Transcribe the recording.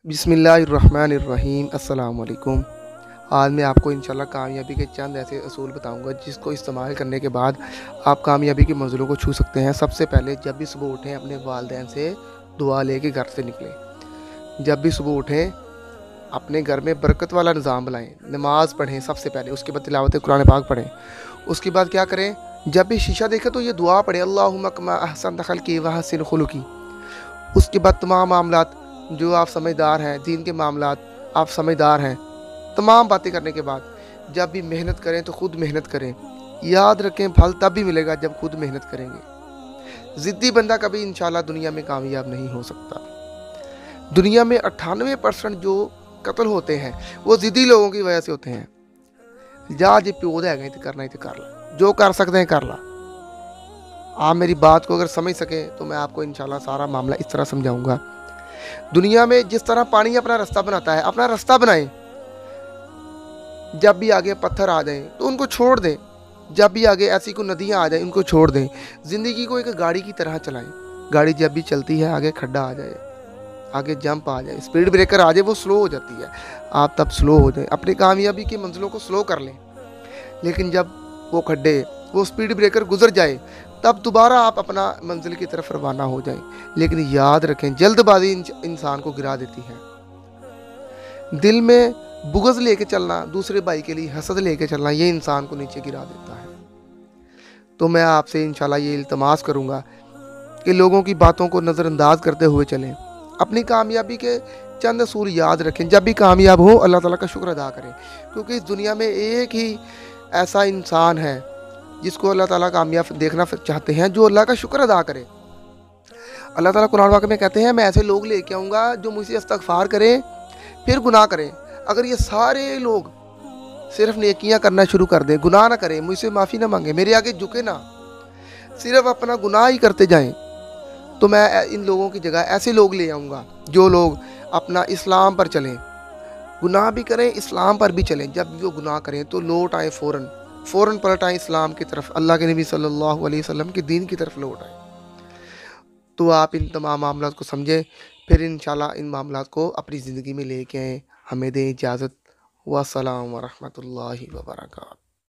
बिस्मिल्लाहिर्रहमानिर्रहीम अस्सलाम वालेकुम। आज मैं आपको इंशाल्लाह कामयाबी के चंद ऐसे असूल बताऊंगा जिसको इस्तेमाल करने के बाद आप कामयाबी की मंजिलों को छू सकते हैं। सबसे पहले जब भी सुबह उठें अपने वालिदैन से दुआ लेके घर से निकलें। जब भी सुबह उठें अपने घर में बरकत वाला निज़ाम बनाएं, नमाज़ पढ़ें सबसे पहले, उसके बाद तिलावत कुरान पाक पढ़ें। उसके बाद क्या करें, जब भी शीशा देखें तो ये दुआ पढ़ें, अल्लाहुम्मा कमा अहसनत खल्क़ी व हस्सिन खुलुक़ी। उसके बाद तमाम मामलात जो आप समझदार हैं, दीन के मामलात आप समझदार हैं, तमाम बातें करने के बाद जब भी मेहनत करें तो खुद मेहनत करें। याद रखें फल तब भी मिलेगा जब खुद मेहनत करेंगे। ज़िद्दी बंदा कभी इंशाल्लाह दुनिया में कामयाब नहीं हो सकता। दुनिया में 98% जो कत्ल होते हैं वो ज़िद्दी लोगों की वजह से होते हैं। जा जी प्यो है तो करना ही तो कर ला, जो कर सकते हैं कर ला। आप मेरी बात को अगर समझ सकें तो मैं आपको इंशाल्लाह सारा मामला इस तरह समझाऊंगा। दुनिया में जिस तरह पानी अपना रास्ता बनाता है, अपना रास्ता बनाएं। जब भी आगे पत्थर आ जाएं तो उनको छोड़ दें। जब भी आगे ऐसी कोई नदियाँ आ जाएं उनको छोड़ दें। ज़िंदगी को एक गाड़ी की तरह चलाएं। गाड़ी जब भी चलती है आगे खड्डा आ जाए, आगे जंप आ जाए, स्पीड ब्रेकर आ जाए, वो स्लो हो जाती है, आप तब स्लो हो जाए। अपनी कामयाबी की मंजिलों को स्लो कर लें। लेकिन जब वो खड्डे, वो स्पीड ब्रेकर गुजर जाए तब दोबारा आप अपना मंजिल की तरफ रवाना हो जाएं। लेकिन याद रखें जल्दबाजी इंसान को गिरा देती है। दिल में बुग़्ज़ लेके चलना, दूसरे भाई के लिए हसद लेके चलना, ये इंसान को नीचे गिरा देता है। तो मैं आपसे इंशाल्लाह ये इल्तमास करूँगा कि लोगों की बातों को नज़रअंदाज करते हुए चलें। अपनी कामयाबी के चंद असूल याद रखें। जब भी कामयाब हो अल्लाह ताला का शुक्र अदा करें, क्योंकि इस दुनिया में एक ही ऐसा इंसान है जिसको अल्लाह ताला कामयाब देखना चाहते हैं, जो अल्लाह का शुक्र अदा करे। अल्लाह ताला कुरान पाक में कहते हैं मैं ऐसे लोग लेके आऊँगा जो मुझसे इस्तगफार करें फिर गुनाह करें। अगर ये सारे लोग सिर्फ नेकियां करना शुरू कर दें, गुनाह ना करें, मुझसे माफ़ी ना मांगे, मेरे आगे झुके ना, सिर्फ अपना गुनाह ही करते जाएं, तो मैं इन लोगों की जगह ऐसे लोग ले आऊँगा जो लोग अपना इस्लाम पर चलें, गुनाह भी करें इस्लाम पर भी चलें। जब भी वो गुनाह करें तो लौट आए, फ़ौरन पलट आए इस्लाम की तरफ, अल्लाह के नबी सल्लल्लाहु अलैहि वसल्लम के दीन की तरफ लौट आए। तो आप इन तमाम मामलात को समझें, फिर इंशाल्लाह इन मामलात को अपनी ज़िंदगी में लेके आएँ। हमें दें इजाज़त। वस्सलाम व रहमतुल्लाहि व बरकातहू।